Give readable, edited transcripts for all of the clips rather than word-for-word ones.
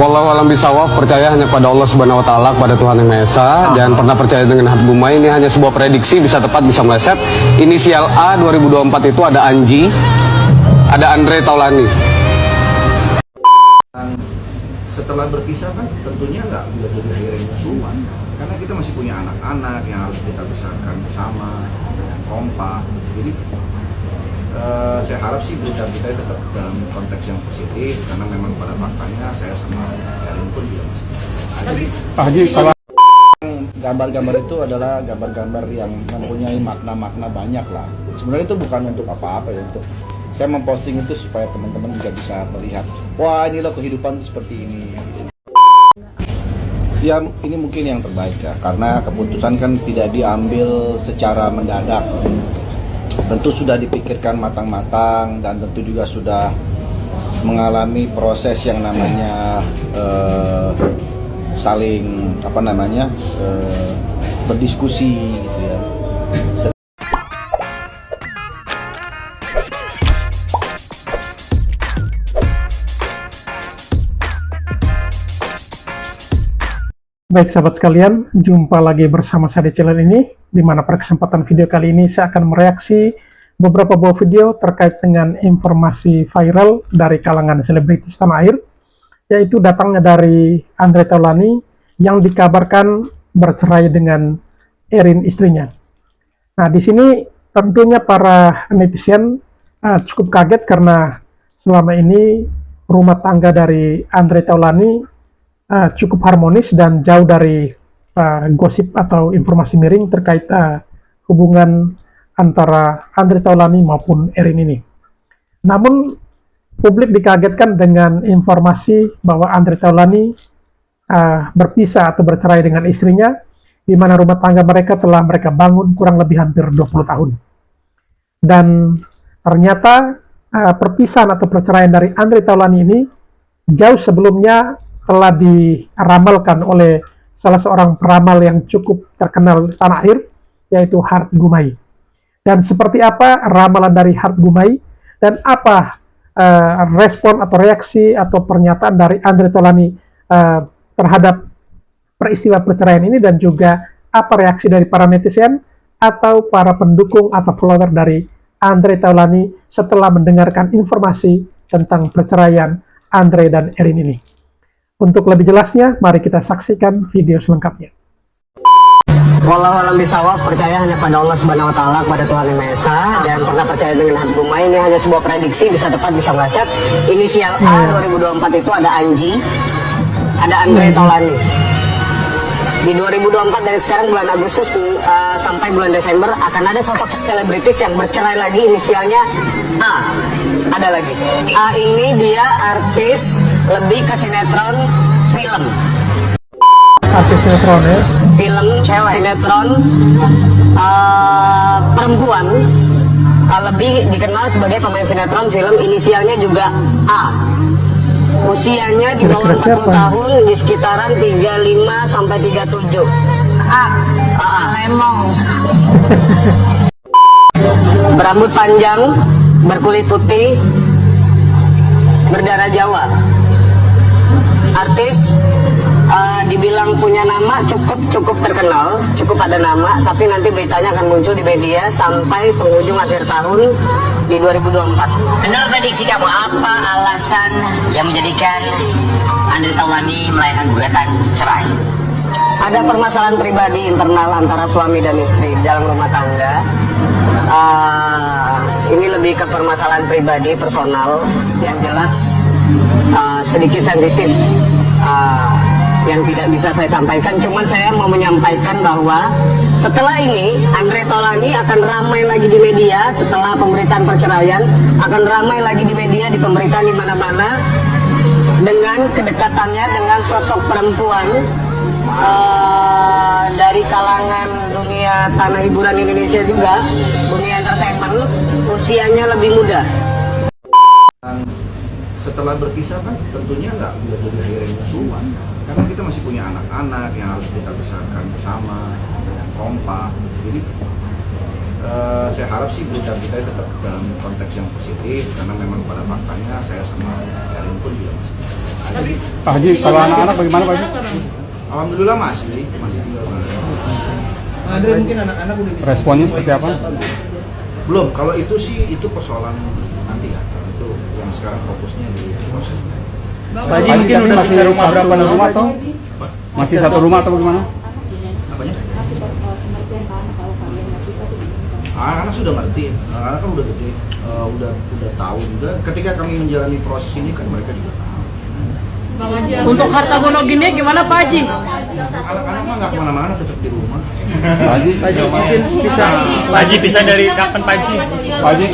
Wallahu a'lam bishawab, percaya hanya pada Allah Subhanahu wa taala, pada Tuhan Yang Maha Esa. Jangan pernah percaya dengan Hat Gumai, ini hanya sebuah prediksi, bisa tepat bisa meleset. Inisial A 2024 itu ada Anji, ada Andre Taulani. Setelah berpisah kan tentunya nggak jadi akhirnya musuhan, karena kita masih punya anak-anak yang harus kita besarkan bersama dengan kompak. Jadi saya harap sih berita kita tetap dalam konteks yang positif, karena memang pada faktanya saya sama Erin pun juga masih. Tapi Pak Haji, kalau gambar-gambar itu adalah gambar-gambar yang mempunyai makna-makna banyak lah. Sebenarnya itu bukan untuk apa-apa ya, untuk saya memposting itu supaya teman-teman juga bisa melihat, wah inilah kehidupan seperti ini. Ya ini mungkin yang terbaik ya, karena keputusan kan tidak diambil secara mendadak. Tentu sudah dipikirkan matang-matang dan tentu juga sudah mengalami proses yang namanya saling berdiskusi gitu ya. baik sahabat sekalian, jumpa lagi bersama saya di channel ini, di mana pada kesempatan video kali ini saya akan mereaksi beberapa buah video terkait dengan informasi viral dari kalangan selebritis tanah air, yaitu datangnya dari Andre Taulani yang dikabarkan bercerai dengan Erin istrinya. Nah, di sini tentunya para netizen cukup kaget karena selama ini rumah tangga dari Andre Taulani cukup harmonis dan jauh dari gosip atau informasi miring terkait hubungan antara Andre Taulani maupun Erin ini. Namun publik dikagetkan dengan informasi bahwa Andre Taulani berpisah atau bercerai dengan istrinya, di mana rumah tangga mereka telah mereka bangun kurang lebih hampir 20 tahun. Dan ternyata perpisahan atau perceraian dari Andre Taulani ini jauh sebelumnya telah diramalkan oleh salah seorang peramal yang cukup terkenal tanah air, yaitu Hat Gumai. Dan seperti apa ramalan dari Hat Gumai dan apa respon atau reaksi atau pernyataan dari Andre Taulani terhadap peristiwa perceraian ini, dan juga apa reaksi dari para netizen atau para pendukung atau follower dari Andre Taulani setelah mendengarkan informasi tentang perceraian Andre dan Erin ini. Untuk lebih jelasnya, mari kita saksikan video selengkapnya. Wallahu a'lam bishawab, percaya hanya pada Allah Subhanahu wa taala, pada Tuhan Yang Maha Esa. Jangan pernah percaya dengan Hat Gumai, ini hanya sebuah prediksi, bisa tepat bisa meleset. Inisial A 2024 itu ada Anji, ada Andre Taulani. Di 2024 dari sekarang bulan Agustus sampai bulan Desember akan ada sosok selebritis yang bercerai lagi, inisialnya A. Ada lagi. A ini dia artis lebih ke sinetron film. Artis sinetron ya? Film, cewek, sinetron, perempuan, lebih dikenal sebagai pemain sinetron film, inisialnya juga A. Usianya di bawah 40 tahun, di sekitaran 35 sampai 37. A. Lemong. Berambut panjang, berkulit putih, berdarah Jawa. Artis dibilang punya nama cukup terkenal, cukup ada nama, tapi nanti beritanya akan muncul di media sampai penghujung akhir tahun di 2024. Menurut prediksi kamu, apa alasan yang menjadikan Andre Taulani melayangkan gugatan cerai? Ada permasalahan pribadi internal antara suami dan istri dalam rumah tangga. Ini lebih ke permasalahan pribadi, personal, yang jelas sedikit sensitif, yang tidak bisa saya sampaikan. Cuman saya mau menyampaikan bahwa setelah ini Andre Taulani akan ramai lagi di media. Setelah pemberitaan perceraian akan ramai lagi di media, di pemberitaan di mana-mana, dengan kedekatannya dengan sosok perempuan dari kalangan dunia tanah hiburan Indonesia juga, dunia entertainment, usianya lebih muda. Setelah berpisah kan tentunya nggak jadi akhirnya musuhan, karena kita masih punya anak-anak yang harus kita besarkan bersama dengan kompak. Jadi saya harap sih berita kita tetap dalam konteks yang positif, karena memang pada faktanya saya sama Erin pun juga masih. Pak Haji, kalau anak-anak bagaimana Pak Haji? Alhamdulillah masih juga. Ada mungkin anak-anak udah bisa. Responnya seperti apa? Belum, kalau itu sih itu persoalan nanti ya. Itu yang sekarang fokusnya di prosesnya. Pak Haji mungkin udah masih rumah berapa rumah atau masih satu rumah atau bagaimana? Apanya? Anak-anak sudah ngerti, anak-anak kan udah gede, udah tahu juga. Ketika kami menjalani proses ini kan mereka juga tahu. Untuk harta gonoginnya gimana Pak Haji? Anak-anak mah nggak kemana-mana, tetap di rumah. Pak Haji, Mungkin bisa. Pak Haji bisa dari kapan Pak Haji? Pak Haji.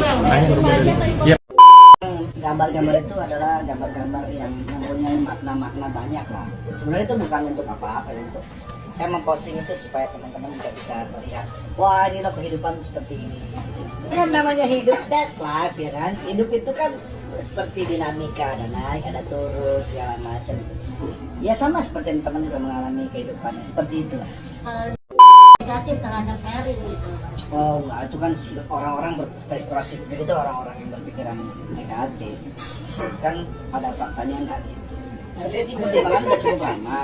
Gambar-gambar itu adalah gambar-gambar yang mempunyai makna-makna banyak lah. Sebenarnya itu bukan untuk apa-apa ya, untuk saya memposting itu supaya teman-teman juga bisa melihat, wah ini loh kehidupan seperti ini. Kan namanya hidup, that's life ya kan. Hidup itu kan seperti dinamika, ada naik, ada turun, segala macam. Ya sama seperti yang teman juga mengalami kehidupannya, seperti itu lah. Negatif terhadap Erin gitu. Oh enggak, itu kan orang-orang berspekulasi begitu, orang-orang yang berpikiran negatif. Kan pada faktanya enggak gitu. Sebenarnya pertimbangan udah cukup lama.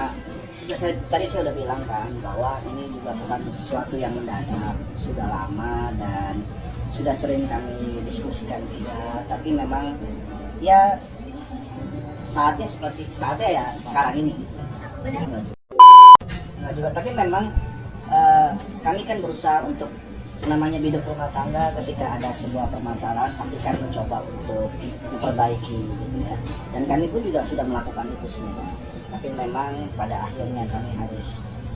Tadi saya udah bilang kan bahwa ini juga bukan sesuatu yang mendadak, sudah lama dan sudah sering kami diskusikan juga. Tapi memang ya saatnya seperti saatnya ya sekarang ini. Enggak juga, tapi memang kami kan berusaha untuk namanya hidup rumah tangga, ketika ada sebuah permasalahan pasti kami mencoba untuk memperbaiki gitu ya. Dan kami pun juga sudah melakukan itu semua. Tapi memang pada akhirnya kami harus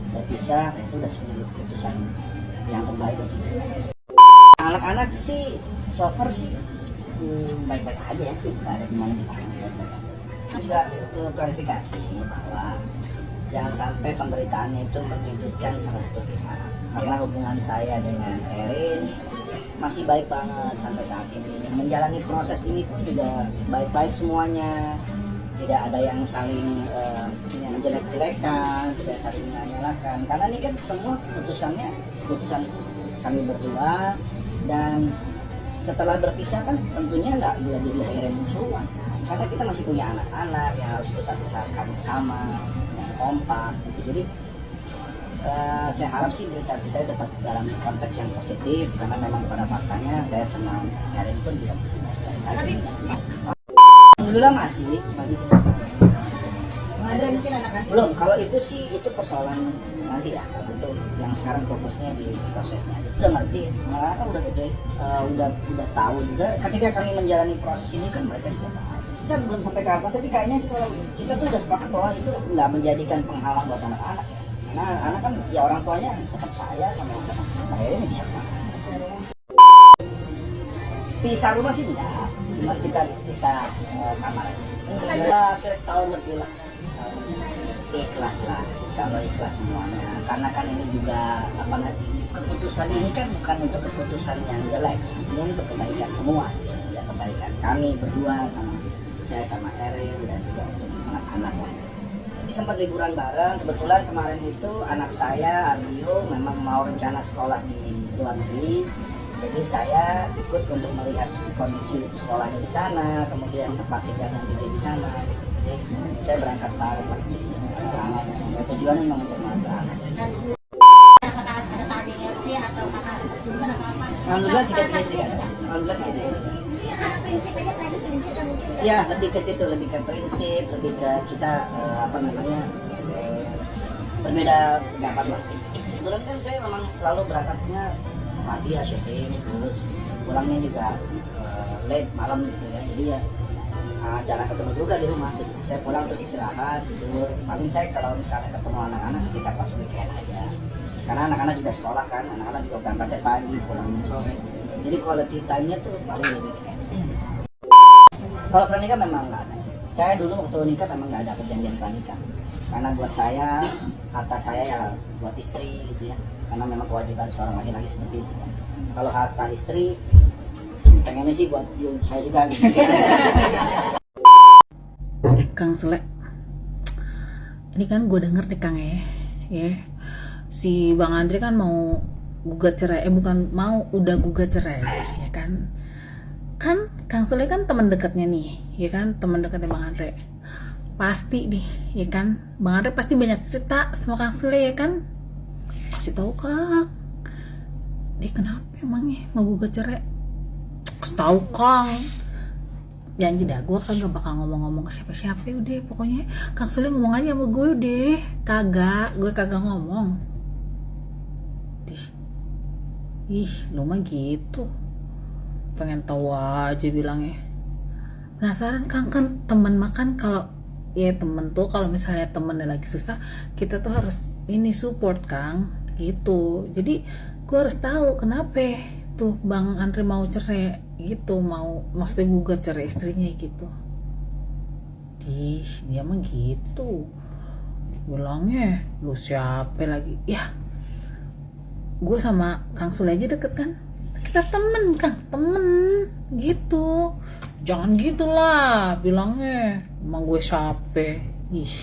berpisah, itu sudah sebuah keputusan yang terbaik untuk kita. Anak-anak sih so far sih baik-baik aja ya, tidak ada gimana kita juga klarifikasi bahwa jangan sampai pemberitaannya itu menyudutkan salah satu pihak, karena hubungan saya dengan Erin masih baik banget sampai saat ini. Menjalani proses ini pun juga baik-baik semuanya, tidak ada yang saling menjelek-jelekan, tidak saling menyalahkan, karena ini kan semua keputusan kami berdua. Dan setelah berpisah kan tentunya nggak boleh jadi akhirnya musuhan, karena kita masih punya anak-anak yang harus kita besarkan bersama, kompak gitu. Jadi saya harap sih berita kita tetap dalam konteks yang positif, karena memang pada faktanya saya senang Erin pun tidak bisa saja. Alhamdulillah masih Ada mungkin anak-anak. belum. Kalau itu sih itu persoalan nanti ya, itu yang sekarang fokusnya di prosesnya. Udah ngerti, malah kan udah gede, udah tahu juga. Ketika kami menjalani proses ini kan mereka juga tahu. Kita belum sampai ke apa, tapi kayaknya sih kalau kita tuh udah sepakat bahwa itu nggak menjadikan penghalang buat anak-anak ya. Karena anak kan ya orang tuanya tetap saya sama akhirnya bisa kemana. Pisah rumah sih enggak, cuma kita bisa kamar. Kita setahun lebih lah. Ikhlas lah, insya Allah ikhlas semuanya. Karena kan ini juga keputusan ini kan bukan untuk keputusan yang jelek, ini untuk kebaikan semua, ya kebaikan kami berdua, sama saya sama Erin dan juga untuk anak-anak. Sempat liburan bareng, kebetulan kemarin itu anak saya Ardio memang mau rencana sekolah di luar negeri, jadi saya ikut untuk melihat kondisi sekolahnya di sana, kemudian tempat tinggalnya juga di sana. Jadi saya berangkat bareng lagi. Tujuannya memang untuk anak. Apakah ada tandingnya dia atau karena bukan atau apa? Alhamdulillah tidak ada. Alhamdulillah tidak ada. Ya lebih ke situ, lebih ke prinsip, lebih ke kita berbeda pendapat lah. Kebetulan kan saya memang selalu berangkatnya pagi ya syuting, terus pulangnya juga late malam gitu ya. Jadi ya jarang ketemu juga di rumah gitu. Saya pulang terus istirahat, tidur. Paling saya kalau misalnya ketemu anak-anak ketika pas weekend aja. Karena anak-anak juga sekolah kan, anak-anak juga berangkatnya pagi, pulangnya sore. Jadi quality time-nya tuh paling lebih weekend. Kalau pernikah memang nggak ada. Saya dulu waktu nikah memang nggak ada perjanjian pernikah. Karena buat saya, harta saya ya buat istri gitu ya. Karena memang kewajiban seorang laki-laki seperti itu. Kalau harta istri, pengennya sih buat saya juga gitu. Kang Sule, ini kan gue denger nih Kang ya, si Bang Andre kan mau gugat cerai, udah gugat cerai, ya kan Kang Sule kan teman dekatnya nih, ya kan, teman dekatnya Bang Andre. pasti nih, ya kan? Bang Andre pasti banyak cerita sama Kang Sule, ya kan? Kasih tahu Kang, dia kenapa emangnya mau gugat cerai? Kasih tahu Kang. Janji dah, gue kan gak bakal ngomong-ngomong ke siapa-siapa udah. Pokoknya Kang Sule ngomong aja sama gue deh. Gue kagak ngomong. Ih, lu mah gitu. Pengen tahu aja bilangnya. Penasaran Kang, kan teman makan kalau ya temen tuh kalau misalnya temennya lagi susah, kita tuh harus ini support Kang, gitu. Jadi gue harus tahu kenapa tuh Bang Andre mau cerai gitu, maksudnya gugat cerai istrinya gitu. Dia mah gitu. Bilangnya lu siapa lagi? Ya, gue sama Kang Sule aja deket kan, kita temen Kang, temen gitu. Jangan gitulah bilangnya, emang gue siapa? Ih,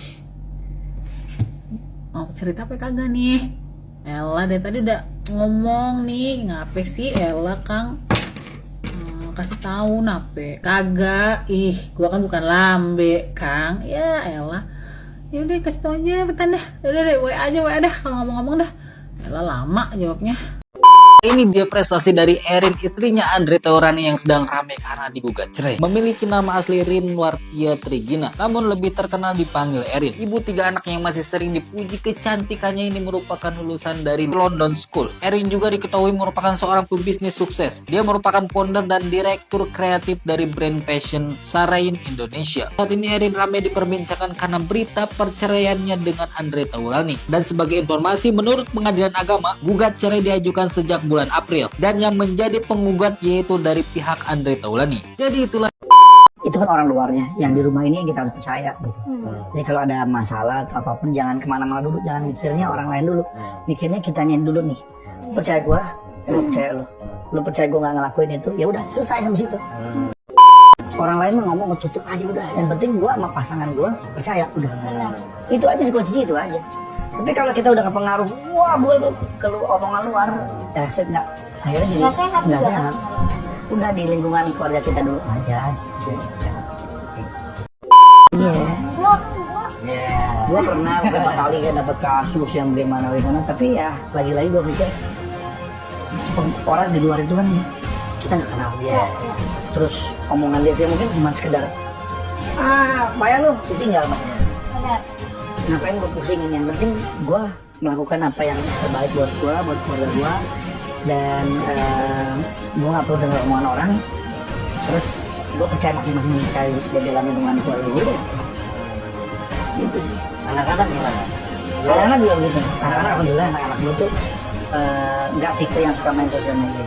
mau cerita apa kagak nih? Ella dari tadi udah ngomong nih, ngapain sih Ella Kang? Kasih tahu nape? Kagak. Ih, gua kan bukan lambe Kang. Ya Ella, ya udah kasih tahu aja petan dah. Udah deh, WA aja dah kalau ngomong-ngomong dah. Ella lama jawabnya. Ini dia prestasi dari Erin, istrinya Andre Taulani yang sedang rame karena digugat cerai. Memiliki nama asli Rinwartia Trigina, namun lebih terkenal dipanggil Erin. Ibu 3 anak yang masih sering dipuji kecantikannya ini merupakan lulusan dari London School. Erin juga diketahui merupakan seorang pebisnis sukses. Dia merupakan founder dan direktur kreatif dari brand fashion Sarain Indonesia. Saat ini Erin ramai diperbincangkan karena berita perceraiannya dengan Andre Taulani. Dan sebagai informasi, menurut Pengadilan Agama, gugat cerai diajukan sejak bulan April, dan yang menjadi penggugat yaitu dari pihak Andre Taulani. Jadi itulah, Itu kan orang luarnya, yang di rumah ini yang kita harus percaya gitu. Jadi kalau ada masalah atau apapun jangan kemana-mana dulu, jangan mikirnya orang lain dulu, mikirnya kitanya dulu nih. Percaya gua, lu percaya lu percaya gua nggak ngelakuin itu, ya udah selesai sampai situ. Orang lain mah ngomong tutup aja udah, yang penting gua sama pasangan gua percaya udah. Itu aja sih kuncinya, itu aja. Tapi kalau kita udah kepengaruh, wah gue keluar omongan luar, ya saya nggak, akhirnya jadi nggak sehat. Udah di lingkungan keluarga kita dulu aja. Gue pernah beberapa kali kan dapat kasus yang gimana, tapi ya lagi-lagi gue pikir orang di luar itu kan kita nggak kenal dia. Terus omongan dia sih mungkin cuma sekedar bayar lu, ditinggal makanya. Ngapain gue pusingin, yang penting gue melakukan apa yang terbaik buat gue, buat keluarga gue, dan gue gak perlu dengar omongan orang. Terus gue percaya masing-masing kayak di dalam lingkungan keluarga gue. Gitu sih. Anak-anak gimana? Anak-anak juga begitu. Anak-anak alhamdulillah, anak-anak gue tuh gak tipe yang suka main sosial media.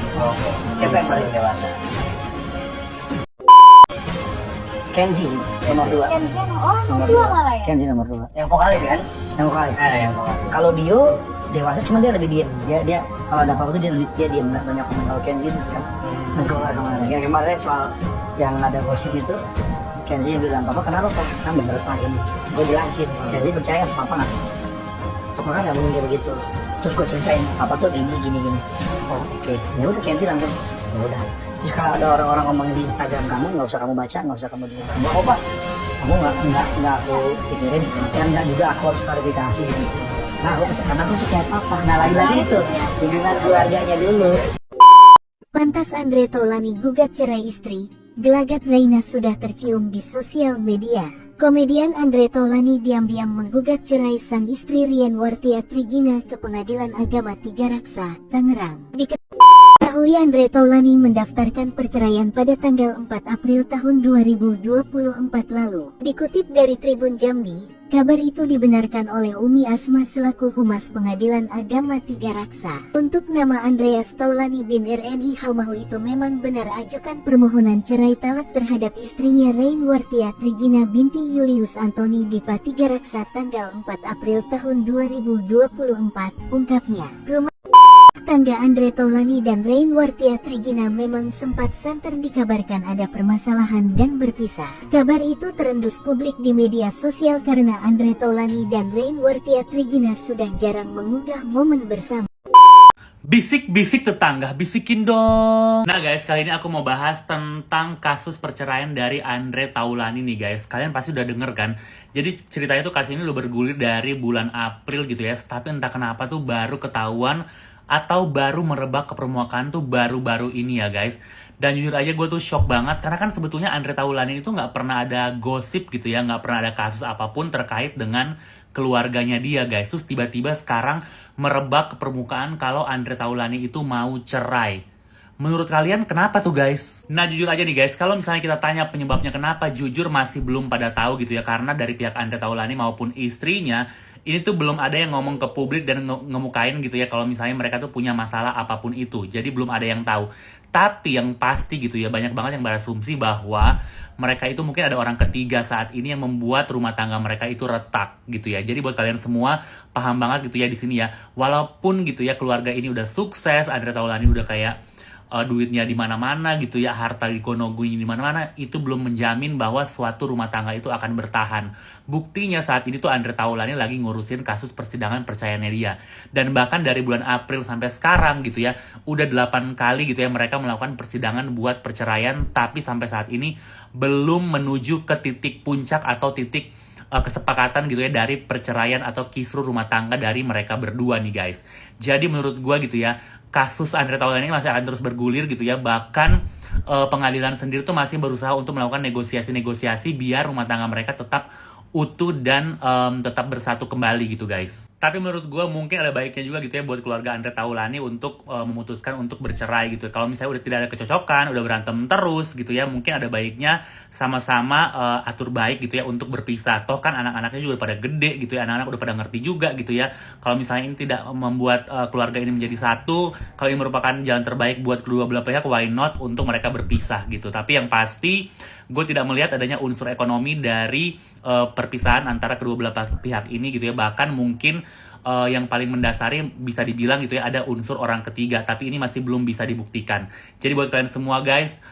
Siapa yang paling dewasa? Kenzi nomor 2. nomor 2 malah ya. Kenzi nomor 2. Yang vokalis kan? Yang vokalis. Kalau Dio dewasa, cuma dia lebih diam. Dia kalau ada apa-apa tuh dia diam, nggak banyak komen. Kalau Kenzi itu kan kemana-kemana. Yang kemarin soal yang ada gosip itu, Kenzi bilang, "Papa kenapa Pak? Kan bener Pak ini." Gue jelasin. Kenzi percaya Papa nggak? Papa kan nggak mungkin kayak begitu. Terus gue ceritain, Papa tuh gini. Oh oke. Ya udah Kenzi langsung. Ya udah. Terus kalau ada orang-orang ngomong di Instagram kamu, nggak usah kamu baca, nggak usah kamu dengar. Nggak apa, kamu nggak aku pikirin. Dan nggak juga aku harus klarifikasi gitu. Nah, karena aku percaya Papa. Nah lagi-lagi itu hubungan keluarganya dulu. Pantas Andre Taulani gugat cerai istri. Gelagat Reina sudah tercium di sosial media. Komedian Andre Taulani diam-diam menggugat cerai sang istri Rinwartia Trigina ke Pengadilan Agama Tigaraksa, Tangerang. Diketahui Andre Taulani mendaftarkan perceraian pada tanggal 4 April tahun 2024 lalu. Dikutip dari Tribun Jambi, kabar itu dibenarkan oleh Umi Asma selaku Humas Pengadilan Agama Tigaraksa. Untuk nama Andreas Taulani bin RNI Haumahu itu memang benar ajukan permohonan cerai talak terhadap istrinya Rinwartia Trigina binti Julius Antoni di Patigaraksa tanggal 4 April tahun 2024, ungkapnya. Rumah tangga Andre Taulani dan Rinwartia Trigina memang sempat santer dikabarkan ada permasalahan dan berpisah. Kabar itu terendus publik di media sosial karena Andre Taulani dan Rinwartia Trigina sudah jarang mengunggah momen bersama. Bisik-bisik tetangga, bisikin dong. Nah guys, kali ini aku mau bahas tentang kasus perceraian dari Andre Taulany nih guys. Kalian pasti udah denger kan? Jadi ceritanya tuh kasus ini udah bergulir dari bulan April gitu ya. Tapi entah kenapa tuh baru ketahuan atau baru merebak ke permukaan tuh baru-baru ini ya guys. Dan jujur aja gue tuh shock banget. Karena kan sebetulnya Andre Taulany itu gak pernah ada gosip gitu ya. Gak pernah ada kasus apapun terkait dengan keluarganya dia guys. Terus tiba-tiba sekarang merebak ke permukaan kalau Andre Taulany itu mau cerai. Menurut kalian kenapa tuh guys? Nah jujur aja nih guys, kalau misalnya kita tanya penyebabnya kenapa, jujur masih belum pada tahu gitu ya. Karena dari pihak Andre Taulany maupun istrinya, ini tuh belum ada yang ngomong ke publik dan ngemukain gitu ya kalau misalnya mereka tuh punya masalah apapun itu. Jadi belum ada yang tahu. Tapi yang pasti gitu ya, banyak banget yang berasumsi bahwa mereka itu mungkin ada orang ketiga saat ini yang membuat rumah tangga mereka itu retak gitu ya. Jadi buat kalian semua paham banget gitu ya di sini ya. Walaupun gitu ya keluarga ini udah sukses, Andre Taulany udah kayak duitnya di mana-mana gitu ya, harta digonogui di mana-mana, itu belum menjamin bahwa suatu rumah tangga itu akan bertahan. Buktinya saat ini tuh Andre Taulany lagi ngurusin kasus persidangan perceraiannya dia. Dan bahkan dari bulan April sampai sekarang gitu ya, udah 8 kali gitu ya mereka melakukan persidangan buat perceraian, tapi sampai saat ini belum menuju ke titik puncak atau titik kesepakatan gitu ya dari perceraian atau kisruh rumah tangga dari mereka berdua nih guys. Jadi menurut gua gitu ya, kasus Andre Taulany ini masih akan terus bergulir gitu ya. Bahkan pengadilan sendiri tuh masih berusaha untuk melakukan negosiasi-negosiasi biar rumah tangga mereka tetap utuh dan tetap bersatu kembali gitu guys. Tapi menurut gue mungkin ada baiknya juga gitu ya buat keluarga Andre Taulany untuk memutuskan untuk bercerai gitu. Kalau misalnya udah tidak ada kecocokan, udah berantem terus gitu ya, mungkin ada baiknya sama-sama atur baik gitu ya untuk berpisah. Toh kan anak-anaknya juga udah pada gede gitu ya, anak-anak udah pada ngerti juga gitu ya. Kalau misalnya ini tidak membuat keluarga ini menjadi satu, kalau ini merupakan jalan terbaik buat kedua belah pihak, why not untuk mereka berpisah gitu. Tapi yang pasti gue tidak melihat adanya unsur ekonomi dari perpisahan antara kedua belah pihak ini gitu ya. Bahkan mungkin yang paling mendasari bisa dibilang gitu ya ada unsur orang ketiga, tapi ini masih belum bisa dibuktikan. Jadi buat kalian semua guys,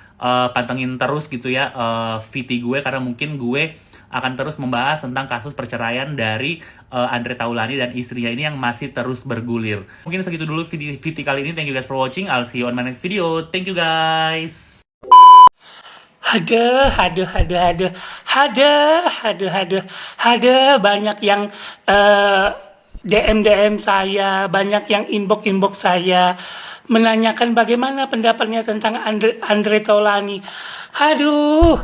pantengin terus gitu ya VT gue, karena mungkin gue akan terus membahas tentang kasus perceraian dari Andre Taulany dan istrinya ini yang masih terus bergulir. Mungkin segitu dulu VT kali ini. Thank you guys for watching. I'll see you on my next video. Thank you guys. Ada banyak yang DM saya, banyak yang inbox saya menanyakan bagaimana pendapatnya tentang Andre Taulany. Aduh,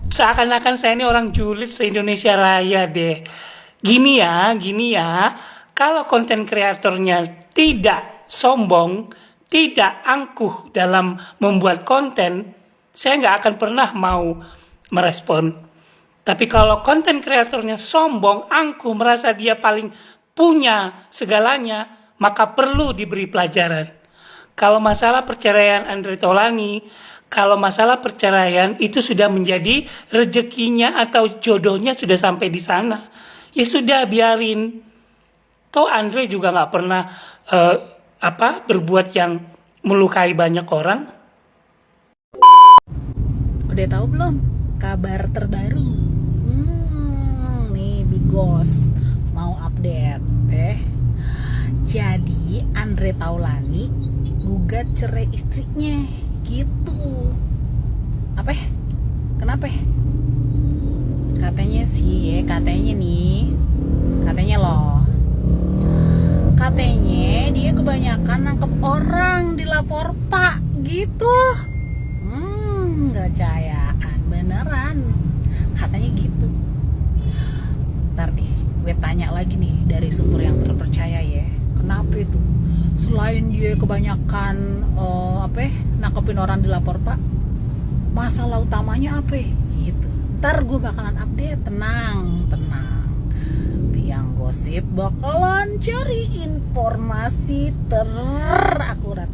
seakan-akan saya ini orang julid se-Indonesia Raya deh. Gini ya, kalau konten kreatornya tidak sombong, tidak angkuh dalam membuat konten, saya nggak akan pernah mau merespon. Tapi kalau konten kreatornya sombong, angkuh, merasa dia paling punya segalanya, maka perlu diberi pelajaran. Kalau masalah perceraian Andre Taulany, kalau masalah perceraian itu sudah menjadi rezekinya atau jodohnya sudah sampai di sana, ya sudah biarin. Toh Andre juga nggak pernah berbuat yang melukai banyak orang. Udah tahu belum kabar terbaru? Nih Bigos mau update Jadi Andre Taulany gugat cerai istrinya gitu. Kenapa? Katanya sih, katanya dia kebanyakan nangkep orang di lapor Pak gitu. Nggak percayaan beneran, katanya gitu. Ntar nih gue tanya lagi nih dari sumber yang terpercaya ya, kenapa itu selain dia kebanyakan nangkepin orang di lapor Pak, masalah utamanya apa gitu. Ntar gue bakalan update, tenang. Biang gosip bakalan cari informasi terakurat.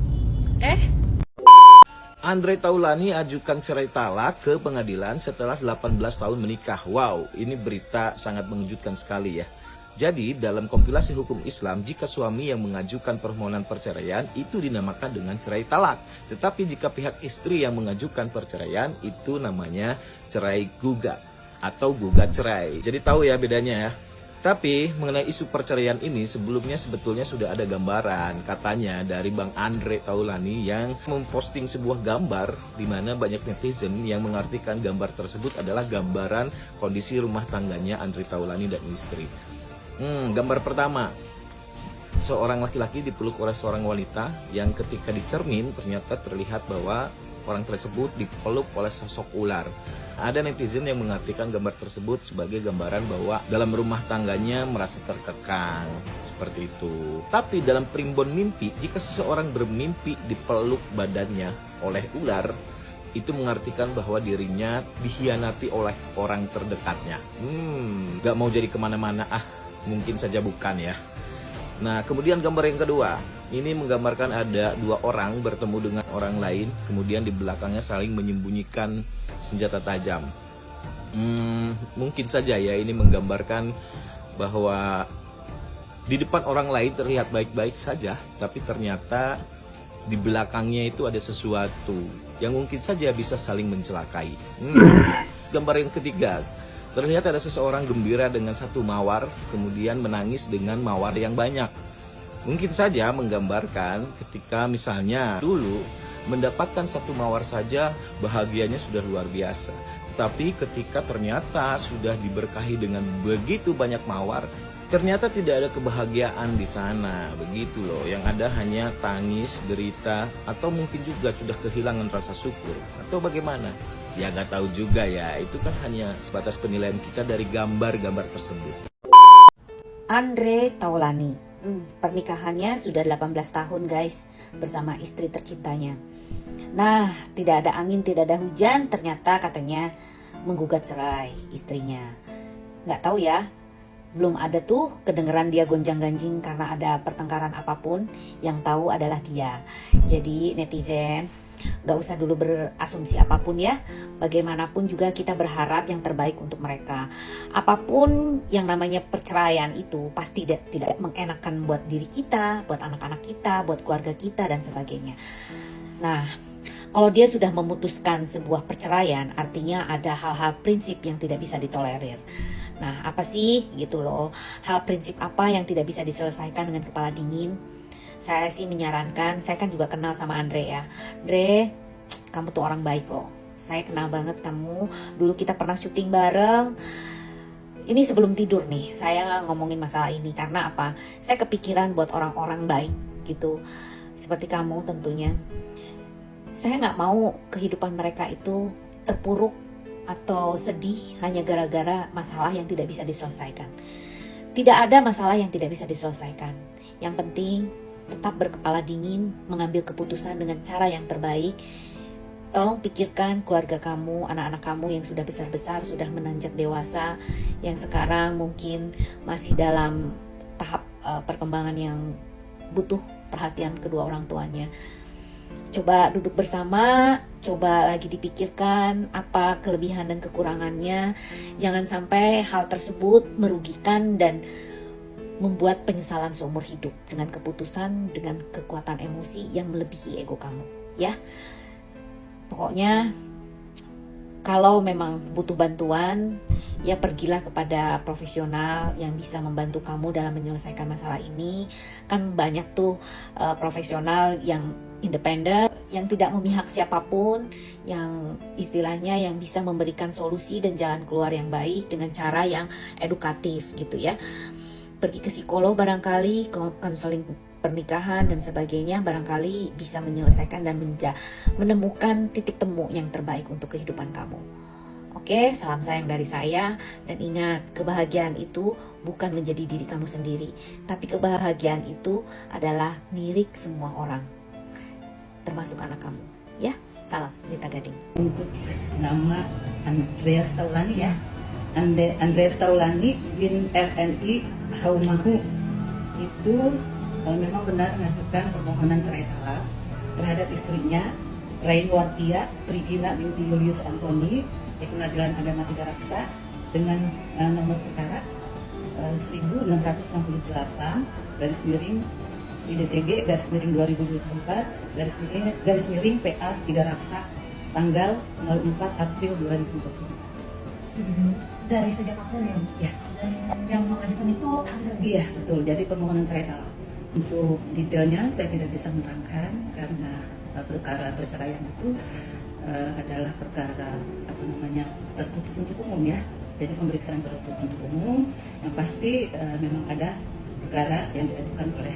Andre Taulany ajukan cerai talak ke pengadilan setelah 18 tahun menikah. Wow, ini berita sangat mengejutkan sekali ya. Jadi dalam kompilasi hukum Islam, jika suami yang mengajukan permohonan perceraian itu dinamakan dengan cerai talak. Tetapi jika pihak istri yang mengajukan perceraian itu namanya cerai gugat atau gugat cerai. Jadi tahu ya bedanya ya. Tapi mengenai isu perceraian ini sebelumnya sebetulnya sudah ada gambaran katanya dari Bang Andre Taulani yang memposting sebuah gambar di mana banyak netizen yang mengartikan gambar tersebut adalah gambaran kondisi rumah tangganya Andre Taulani dan istri. Gambar pertama, seorang laki-laki dipeluk oleh seorang wanita yang ketika dicermin ternyata terlihat bahwa orang tersebut dipeluk oleh sosok ular. Ada netizen yang mengartikan gambar tersebut sebagai gambaran bahwa dalam rumah tangganya merasa terkekang, seperti itu. Tapi dalam primbon mimpi, jika seseorang bermimpi dipeluk badannya oleh ular, itu mengartikan bahwa dirinya dikhianati oleh orang terdekatnya. Gak mau jadi kemana-mana, mungkin saja bukan ya. Nah, kemudian gambar yang kedua, ini menggambarkan ada dua orang bertemu dengan orang lain, kemudian di belakangnya saling menyembunyikan senjata tajam. Mungkin saja ya ini menggambarkan bahwa di depan orang lain terlihat baik-baik saja, tapi ternyata di belakangnya itu ada sesuatu yang mungkin saja bisa saling mencelakai. Gambar yang ketiga, terlihat ada seseorang gembira dengan satu mawar, kemudian menangis dengan mawar yang banyak. Mungkin saja menggambarkan ketika misalnya dulu mendapatkan satu mawar saja bahagianya sudah luar biasa. Tetapi ketika ternyata sudah diberkahi dengan begitu banyak mawar, ternyata tidak ada kebahagiaan di sana. Begitu loh, yang ada hanya tangis, derita, atau mungkin juga sudah kehilangan rasa syukur. Atau bagaimana? Ya gak tahu juga ya, itu kan hanya sebatas penilaian kita dari gambar-gambar tersebut. Andre Taulani, pernikahannya sudah 18 tahun guys, bersama istri tercintanya. Nah, tidak ada angin, tidak ada hujan, ternyata katanya menggugat cerai istrinya. Gak tahu ya, belum ada tuh kedengeran dia gonjang-ganjing karena ada pertengkaran apapun, yang tahu adalah dia. Jadi netizen, gak usah dulu berasumsi apapun ya. Bagaimanapun juga kita berharap yang terbaik untuk mereka. Apapun yang namanya perceraian itu pasti tidak mengenakan buat diri kita, buat anak-anak kita, buat keluarga kita dan sebagainya. Nah, kalau dia sudah memutuskan sebuah perceraian, artinya ada hal-hal prinsip yang tidak bisa ditolerir. Nah, apa sih gitu loh, hal prinsip apa yang tidak bisa diselesaikan dengan kepala dingin? Saya sih menyarankan, saya kan juga kenal sama Andre ya. Andre, kamu tuh orang baik loh. Saya kenal banget kamu, dulu kita pernah syuting bareng. Ini sebelum tidur nih, saya ngomongin masalah ini. Karena apa? Saya kepikiran buat orang-orang baik gitu. Seperti kamu tentunya. Saya gak mau kehidupan mereka itu terpuruk atau sedih hanya gara-gara masalah yang tidak bisa diselesaikan. Tidak ada masalah yang tidak bisa diselesaikan. Yang penting tetap berkepala dingin, mengambil keputusan dengan cara yang terbaik. Tolong pikirkan keluarga kamu, anak-anak kamu yang sudah besar-besar, sudah menanjak dewasa, yang sekarang mungkin masih dalam tahap perkembangan yang butuh perhatian kedua orang tuanya. Coba duduk bersama, coba lagi dipikirkan apa kelebihan dan kekurangannya. Jangan sampai hal tersebut merugikan dan membuat penyesalan seumur hidup dengan keputusan, dengan kekuatan emosi yang melebihi ego kamu, ya. Pokoknya kalau memang butuh bantuan, ya pergilah kepada profesional yang bisa membantu kamu dalam menyelesaikan masalah ini. Kan banyak tuh profesional yang independen, yang tidak memihak siapapun, yang istilahnya yang bisa memberikan solusi dan jalan keluar yang baik dengan cara yang edukatif gitu ya. Pergi ke psikolog barangkali, konseling pernikahan dan sebagainya, barangkali bisa menyelesaikan dan menemukan titik temu yang terbaik untuk kehidupan kamu. Oke, salam sayang dari saya, dan ingat, kebahagiaan itu bukan menjadi diri kamu sendiri, tapi kebahagiaan itu adalah milik semua orang, termasuk anak kamu. Ya, salam Lita Gading. Untuk nama Andreas Taulani ya, Andreas Taulani bin RNI Haumahu itu memang benar mengajukan permohonan cerai talak terhadap istrinya Rainwartia Trigina binti Julius Antoni di Pengadilan Agama Tiga Raksa dengan nomor perkara 1668 /IDTG/2024 /PA 3 Raksa tanggal 04 April 2020. Dari sejak awal ya? Dan yang mengajukan itu iya betul. Jadi permohonan cerai talak. Untuk detailnya saya tidak bisa menerangkan karena perkara perceraian itu adalah perkara tertutup untuk umum ya. Jadi pemeriksaan tertutup untuk umum. Yang pasti memang ada perkara yang diajukan oleh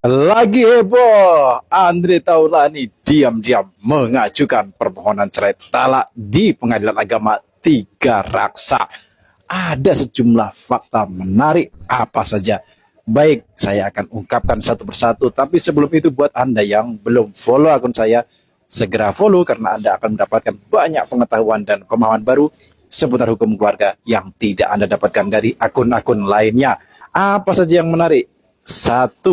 Lagi heboh, Andre Taulani diam-diam mengajukan permohonan cerai talak di Pengadilan Agama Tiga Raksa. Ada sejumlah fakta menarik apa saja. Baik, saya akan ungkapkan satu persatu. Tapi sebelum itu buat Anda yang belum follow akun saya, segera follow karena Anda akan mendapatkan banyak pengetahuan dan pemahaman baru seputar hukum keluarga yang tidak Anda dapatkan dari akun-akun lainnya. Apa saja yang menarik? 1.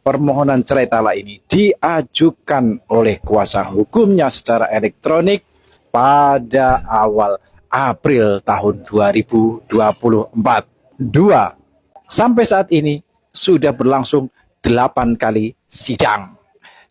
Permohonan cerai talak ini diajukan oleh kuasa hukumnya secara elektronik pada awal April tahun 2024. 2. Sampai saat ini sudah berlangsung 8 kali sidang.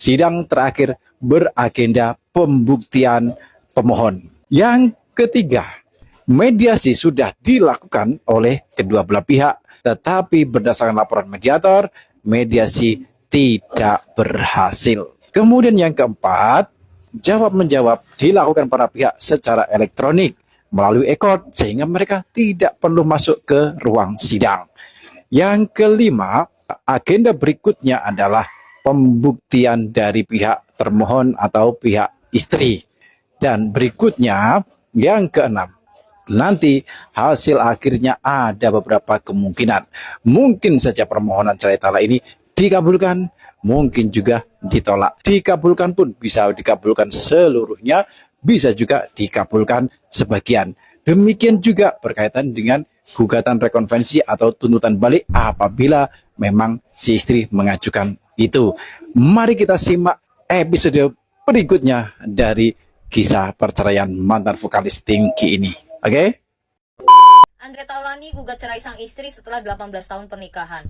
Sidang terakhir beragenda pembuktian pemohon. Yang ketiga, mediasi sudah dilakukan oleh kedua belah pihak, tetapi berdasarkan laporan mediator, mediasi tidak berhasil. Kemudian yang keempat, jawab-menjawab dilakukan para pihak secara elektronik melalui e-court sehingga mereka tidak perlu masuk ke ruang sidang. Yang kelima, agenda berikutnya adalah pembuktian dari pihak termohon atau pihak istri. Dan berikutnya, yang keenam, nanti hasil akhirnya ada beberapa kemungkinan. Mungkin saja permohonan cerai talak ini dikabulkan, mungkin juga ditolak. Dikabulkan pun bisa dikabulkan seluruhnya, bisa juga dikabulkan sebagian. Demikian juga berkaitan dengan gugatan rekonvensi atau tuntutan balik apabila memang si istri mengajukan itu. Mari kita simak episode berikutnya dari kisah perceraian mantan vokalis Tingky ini. Oke? Andre Taulani gugat cerai sang istri setelah 18 tahun pernikahan.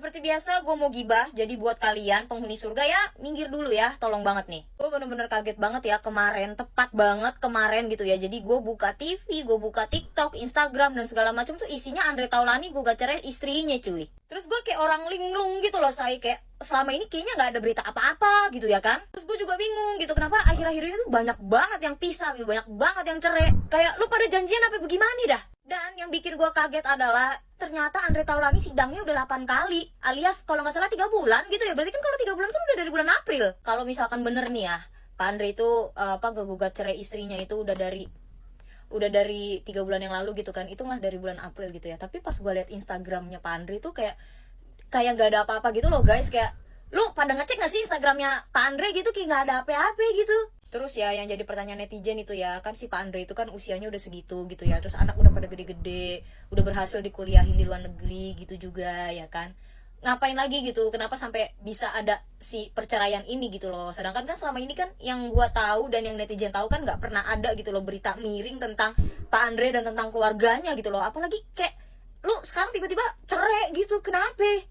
Seperti biasa, gue mau gibah, jadi buat kalian penghuni surga ya, minggir dulu ya, tolong banget nih. Gue bener-bener kaget banget ya kemarin, tepat banget kemarin gitu ya. Jadi gue buka TV, gue buka TikTok, Instagram, dan segala macam tuh isinya Andre Taulani gugat cerai istrinya cuy. Terus gue kayak orang linglung gitu loh, saya kayak selama ini kayaknya gak ada berita apa-apa gitu ya kan. Terus gue juga bingung gitu, kenapa akhir-akhir ini tuh banyak banget yang pisah gitu, banyak banget yang cerai. Kayak lu pada janjian apa bagaimana dah? Dan yang bikin gue kaget adalah ternyata Andre Taulani sidangnya udah 8 kali, alias kalau nggak salah 3 bulan gitu ya. Berarti kan kalau 3 bulan kan udah dari bulan April. Kalau misalkan bener nih ya, Pak Andre itu gugat cerai istrinya itu udah dari 3 bulan yang lalu gitu kan. Itu mah dari bulan April gitu ya. Tapi pas gue liat Instagramnya Pak Andre tuh kayak gak ada apa-apa gitu loh guys. Kayak lu pada ngecek gak sih Instagramnya Pak Andre gitu, kayak gak ada apa-apa gitu. Terus ya yang jadi pertanyaan netizen itu ya, kan si Pak Andre itu kan usianya udah segitu gitu ya. Terus anak udah pada gede-gede, udah berhasil dikuliahin di luar negeri gitu juga ya kan. Ngapain lagi gitu, kenapa sampai bisa ada si perceraian ini gitu loh. Sedangkan kan selama ini kan yang gua tahu dan yang netizen tahu kan gak pernah ada gitu loh berita miring tentang Pak Andre dan tentang keluarganya gitu loh. Apalagi kayak lu sekarang tiba-tiba cerai gitu, kenapa?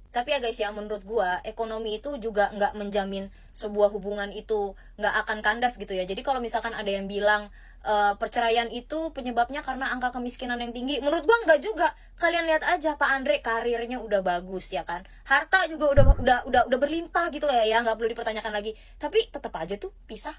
Tapi ya guys ya, menurut gua ekonomi itu juga nggak menjamin sebuah hubungan itu nggak akan kandas gitu ya. Jadi kalau misalkan ada yang bilang perceraian itu penyebabnya karena angka kemiskinan yang tinggi, menurut gua nggak juga. Kalian lihat aja Pak Andre karirnya udah bagus ya kan, harta juga udah berlimpah gitu lah ya, nggak perlu dipertanyakan lagi. Tapi tetap aja tuh pisah.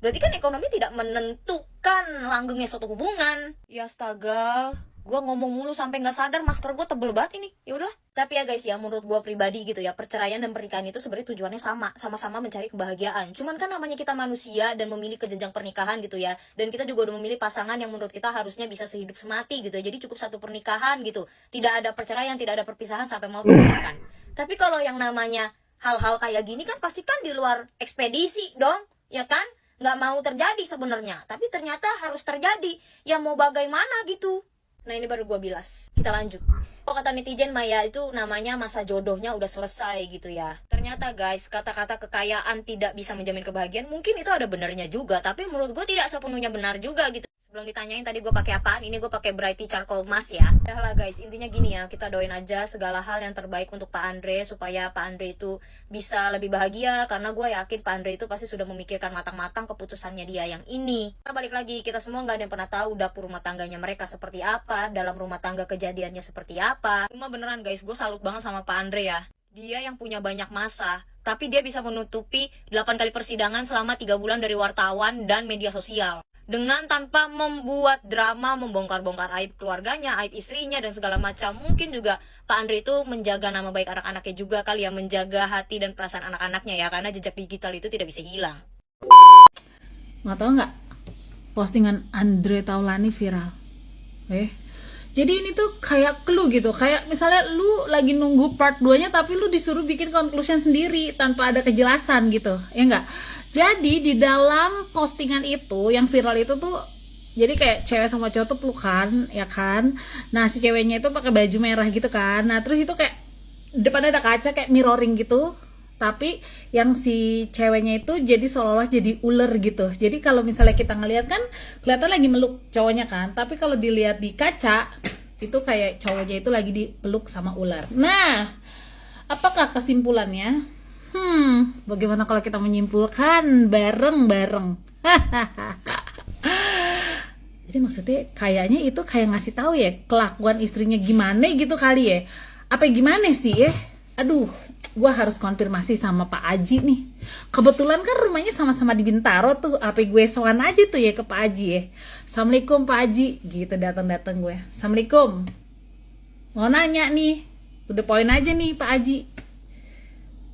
Berarti kan ekonomi tidak menentukan langgengnya suatu hubungan. Ya astaga, gue ngomong mulu sampai nggak sadar masker gue tebel banget ini. Ya udah. Tapi ya guys ya, menurut gue pribadi gitu ya, perceraian dan pernikahan itu sebenarnya tujuannya sama-sama mencari kebahagiaan. Cuman kan namanya kita manusia dan memilih ke jenjang pernikahan gitu ya, dan kita juga udah memilih pasangan yang menurut kita harusnya bisa sehidup semati gitu ya. Jadi cukup satu pernikahan gitu, tidak ada perceraian, tidak ada perpisahan sampai mau memisahkan. Tapi kalau yang namanya hal-hal kayak gini kan pasti kan di luar ekspedisi dong, ya kan? Nggak mau terjadi sebenarnya, tapi ternyata harus terjadi. Ya mau bagaimana gitu. Nah ini baru gue bilas. Kita lanjut. Kalau kata netizen Maya itu namanya masa jodohnya udah selesai gitu ya. Ternyata guys, kata-kata kekayaan tidak bisa menjamin kebahagiaan, mungkin itu ada benarnya juga, tapi menurut gue tidak sepenuhnya benar juga gitu. Sebelum ditanyain tadi gue pakai apaan, ini gue pakai Brighty Charcoal Mask ya. Udah lah guys, intinya gini ya, kita doain aja segala hal yang terbaik untuk Pak Andre supaya Pak Andre itu bisa lebih bahagia, karena gue yakin Pak Andre itu pasti sudah memikirkan matang-matang keputusannya dia yang ini. Karena balik lagi, kita semua nggak ada yang pernah tahu dapur rumah tangganya mereka seperti apa, dalam rumah tangga kejadiannya seperti apa. Cuma beneran guys, gue salut banget sama Pak Andre ya. Dia yang punya banyak masa, tapi dia bisa menutupi 8 kali persidangan selama 3 bulan dari wartawan dan media sosial. Dengan tanpa membuat drama, membongkar-bongkar aib keluarganya, aib istrinya, dan segala macam. Mungkin juga Pak Andre itu menjaga nama baik anak-anaknya juga kali ya, menjaga hati dan perasaan anak-anaknya ya, karena jejak digital itu tidak bisa hilang. Nggak tahu nggak? Postingan Andre Taulani viral. Jadi ini tuh kayak clue gitu, kayak misalnya lu lagi nunggu part 2-nya tapi lu disuruh bikin conclusion sendiri tanpa ada kejelasan gitu, ya enggak? Jadi di dalam postingan itu yang viral itu tuh, jadi kayak cewek sama cowok tuh pelukan, ya kan? Nah si ceweknya itu pakai baju merah gitu kan, nah terus itu kayak depannya ada kaca kayak mirroring gitu, tapi yang si ceweknya itu jadi seolah-olah jadi ular gitu. Jadi kalau misalnya kita ngelihat kan kelihatan lagi meluk cowoknya kan, tapi kalau dilihat di kaca itu kayak cowoknya itu lagi dipeluk sama ular. Nah, apakah kesimpulannya? Bagaimana kalau kita menyimpulkan bareng-bareng? Jadi maksudnya kayaknya itu kayak ngasih tahu ya kelakuan istrinya gimana gitu kali ya. Apa gimana sih ya? Aduh, gua harus konfirmasi sama Pak Aji nih. Kebetulan kan rumahnya sama-sama di Bintaro tuh. Apa gue sowan aja tuh ya ke Pak Aji ya. Assalamualaikum Pak Aji. Gitu datang-datang gue. Assalamualaikum. Mau nanya nih. Udah poin aja nih Pak Aji.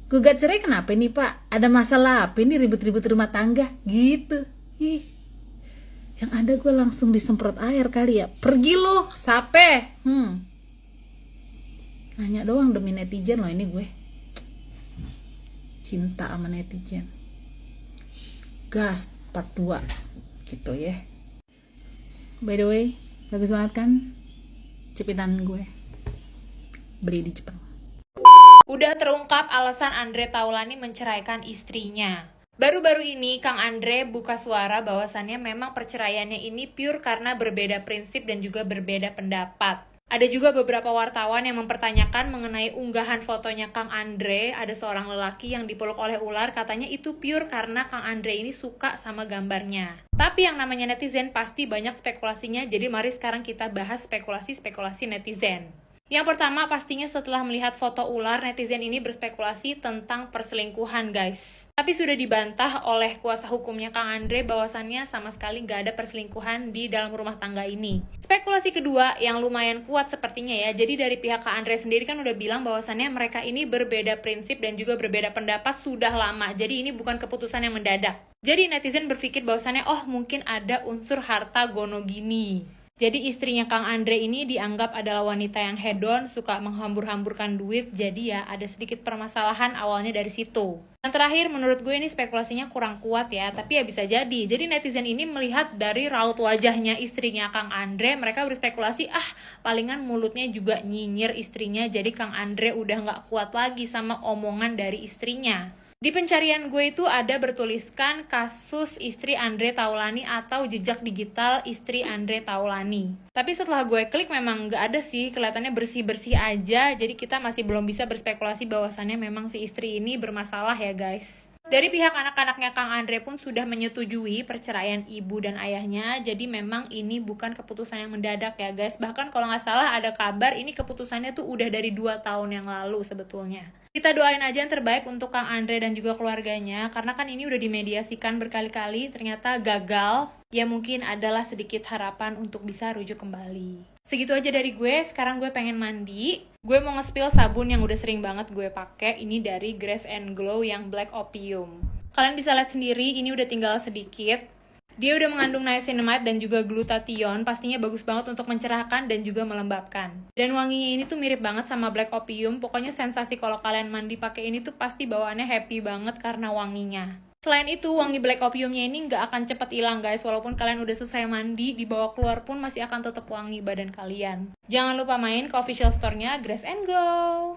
Gugat cerai kenapa nih Pak? Ada masalah apa nih ribut-ribut rumah tangga? Gitu. Ih. Yang ada gue langsung disemprot air kali ya. Pergi lo, sape. Nanya doang demi netizen loh ini gue. Cinta sama netizen. Gas part 2. Gitu ya. By the way, bagus banget kan? Cepitan gue. Beri di Jepang. Udah terungkap alasan Andre Taulani menceraikan istrinya. Baru-baru ini Kang Andre buka suara bahwasannya memang perceraiannya ini pure karena berbeda prinsip dan juga berbeda pendapat. Ada juga beberapa wartawan yang mempertanyakan mengenai unggahan fotonya Kang Andre, ada seorang lelaki yang dipeluk oleh ular, katanya itu pure karena Kang Andre ini suka sama gambarnya. Tapi yang namanya netizen pasti banyak spekulasinya, jadi mari sekarang kita bahas spekulasi-spekulasi netizen. Yang pertama pastinya setelah melihat foto ular, netizen ini berspekulasi tentang perselingkuhan guys. Tapi sudah dibantah oleh kuasa hukumnya Kang Andre bahwasannya sama sekali gak ada perselingkuhan di dalam rumah tangga ini. Spekulasi kedua yang lumayan kuat sepertinya ya, jadi dari pihak Kang Andre sendiri kan udah bilang bahwasannya mereka ini berbeda prinsip dan juga berbeda pendapat sudah lama, jadi ini bukan keputusan yang mendadak. Jadi netizen berpikir bahwasannya oh mungkin ada unsur harta gono gini. Jadi istrinya Kang Andre ini dianggap adalah wanita yang hedon, suka menghambur-hamburkan duit, jadi ya ada sedikit permasalahan awalnya dari situ. Yang terakhir menurut gue ini spekulasinya kurang kuat ya, tapi ya bisa jadi. Jadi netizen ini melihat dari raut wajahnya istrinya Kang Andre, mereka berspekulasi palingan mulutnya juga nyinyir istrinya, jadi Kang Andre udah gak kuat lagi sama omongan dari istrinya. Di pencarian gue itu ada bertuliskan kasus istri Andre Taulani atau jejak digital istri Andre Taulani. Tapi setelah gue klik memang gak ada sih, kelihatannya bersih-bersih aja. Jadi kita masih belum bisa berspekulasi bahwasannya memang si istri ini bermasalah ya guys. Dari pihak anak-anaknya Kang Andre pun sudah menyetujui perceraian ibu dan ayahnya. Jadi memang ini bukan keputusan yang mendadak ya guys. Bahkan kalau nggak salah ada kabar ini keputusannya tuh udah dari 2 tahun yang lalu sebetulnya. Kita doain aja yang terbaik untuk Kang Andre dan juga keluarganya. Karena kan ini udah dimediasikan berkali-kali, ternyata gagal. Ya mungkin adalah sedikit harapan untuk bisa rujuk kembali. Segitu aja dari gue, sekarang gue pengen mandi. Gue mau nge-spill sabun yang udah sering banget gue pakai. Ini dari Grace and Glow yang Black Opium. Kalian bisa lihat sendiri, ini udah tinggal sedikit. Dia udah mengandung niacinamide dan juga glutathione, pastinya bagus banget untuk mencerahkan dan juga melembabkan. Dan wanginya ini tuh mirip banget sama Black Opium, pokoknya sensasi kalau kalian mandi pakai ini tuh pasti bawaannya happy banget karena wanginya. Selain itu, wangi Black Opiumnya ini nggak akan cepet hilang guys, walaupun kalian udah selesai mandi, dibawa keluar pun masih akan tetap wangi badan kalian. Jangan lupa main ke official store-nya Grace and Glow.